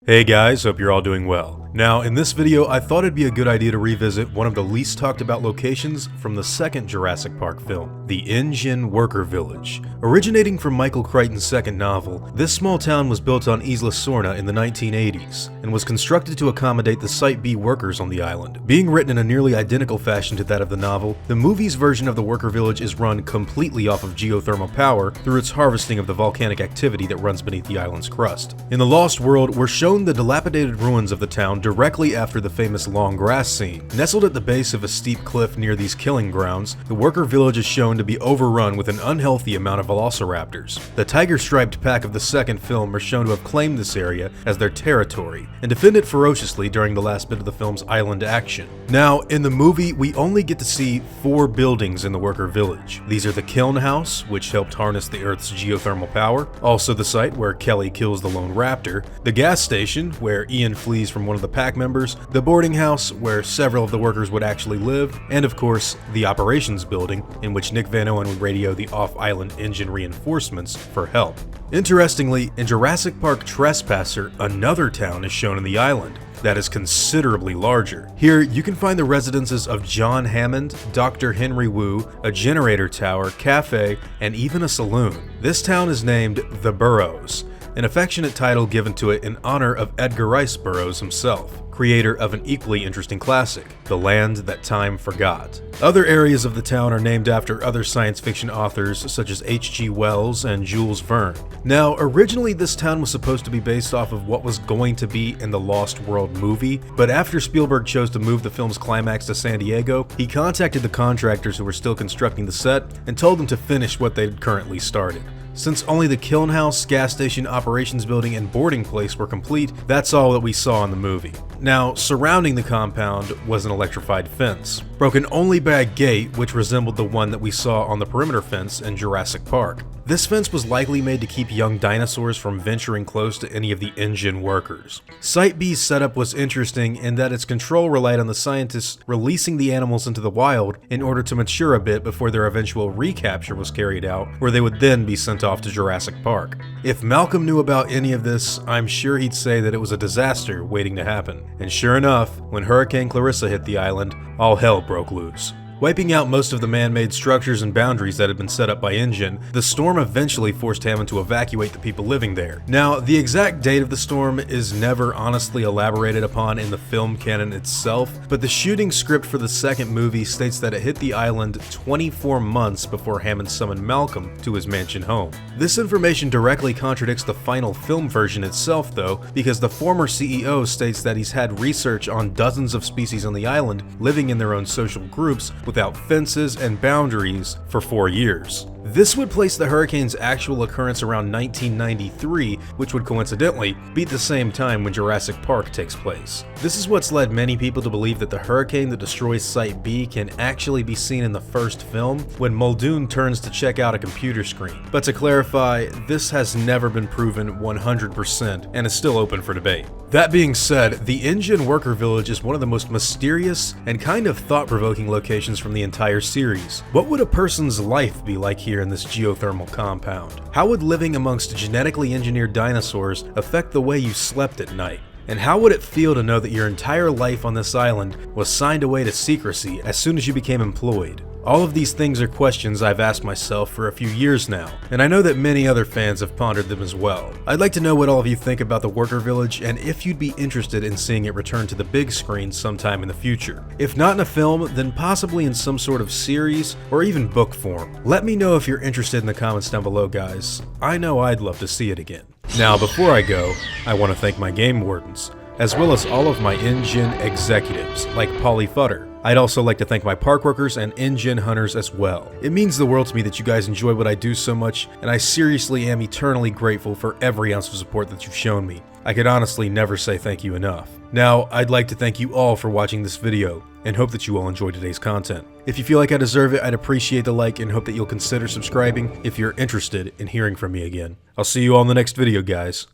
Hey guys, hope you're all doing well. Now, in this video, I thought it'd be a good idea to revisit one of the least talked about locations from the second Jurassic Park film, the InGen Worker Village. Originating from Michael Crichton's second novel, this small town was built on Isla Sorna in the 1980s, and was constructed to accommodate the Site B workers on the island. Being written in a nearly identical fashion to that of the novel, the movie's version of the worker village is run completely off of geothermal power through its harvesting of the volcanic activity that runs beneath the island's crust. In The Lost World, we're shown the dilapidated ruins of the town directly after the famous long grass scene. Nestled at the base of a steep cliff near these killing grounds, the worker village is shown to be overrun with an unhealthy amount of velociraptors. The tiger-striped pack of the second film are shown to have claimed this area as their territory, and defend it ferociously during the last bit of the film's island action. Now, in the movie, we only get to see 4 buildings in the worker village. These are the kiln house, which helped harness the Earth's geothermal power, also the site where Kelly kills the lone raptor, the gas station, where Ian flees from one of the pack members, the boarding house, where several of the workers would actually live, and of course, the operations building, in which Nick Van Owen would radio the off-island engine reinforcements for help. Interestingly, in Jurassic Park Trespasser, another town is shown in the island that is considerably larger. Here, you can find the residences of John Hammond, Dr. Henry Wu, a generator tower, cafe, and even a saloon. This town is named The Burrows, an affectionate title given to it in honor of Edgar Rice Burroughs himself, creator of an equally interesting classic, The Land That Time Forgot. Other areas of the town are named after other science fiction authors such as H.G. Wells and Jules Verne. Now, originally this town was supposed to be based off of what was going to be in the Lost World movie, but after Spielberg chose to move the film's climax to Santiago, he contacted the contractors who were still constructing the set and told them to finish what they'd currently started. Since only the kiln house, gas station, operations building, and boarding place were complete, that's all that we saw in the movie. Now, surrounding the compound was an electrified fence, broken only by a gate which resembled the one that we saw on the perimeter fence in Jurassic Park. This fence was likely made to keep young dinosaurs from venturing close to any of the InGen workers. Site B's setup was interesting in that its control relied on the scientists releasing the animals into the wild in order to mature a bit before their eventual recapture was carried out, where they would then be sent off to Jurassic Park. If Malcolm knew about any of this, I'm sure he'd say that it was a disaster waiting to happen. And sure enough, when Hurricane Clarissa hit the island, all hell broke loose. Wiping out most of the man-made structures and boundaries that had been set up by InGen, the storm eventually forced Hammond to evacuate the people living there. Now, the exact date of the storm is never honestly elaborated upon in the film canon itself, but the shooting script for the second movie states that it hit the island 24 months before Hammond summoned Malcolm to his mansion home. This information directly contradicts the final film version itself though, because the former CEO states that he's had research on dozens of species on the island living in their own social groups without fences and boundaries for 4 years. This would place the hurricane's actual occurrence around 1993, which would coincidentally be the same time when Jurassic Park takes place. This is what's led many people to believe that the hurricane that destroys Site B can actually be seen in the first film when Muldoon turns to check out a computer screen. But to clarify, this has never been proven 100% and is still open for debate. That being said, the InGen Worker Village is one of the most mysterious and kind of thought-provoking locations from the entire series. What would a person's life be like here in this geothermal compound? How would living amongst genetically engineered dinosaurs affect the way you slept at night? And how would it feel to know that your entire life on this island was signed away to secrecy as soon as you became employed? All of these things are questions I've asked myself for a few years now, and I know that many other fans have pondered them as well. I'd like to know what all of you think about the Worker Village and if you'd be interested in seeing it return to the big screen sometime in the future. If not in a film, then possibly in some sort of series or even book form. Let me know if you're interested in the comments down below, guys. I know I'd love to see it again. Now, before I go, I want to thank my game wardens, as well as all of my InGen executives, like Polly Futter. I'd also like to thank my park workers and InGen hunters as well. It means the world to me that you guys enjoy what I do so much, and I seriously am eternally grateful for every ounce of support that you've shown me. I could honestly never say thank you enough. Now, I'd like to thank you all for watching this video, and hope that you all enjoyed today's content. If you feel like I deserve it, I'd appreciate the like and hope that you'll consider subscribing if you're interested in hearing from me again. I'll see you all in the next video, guys.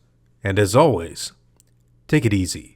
And as always, take it easy.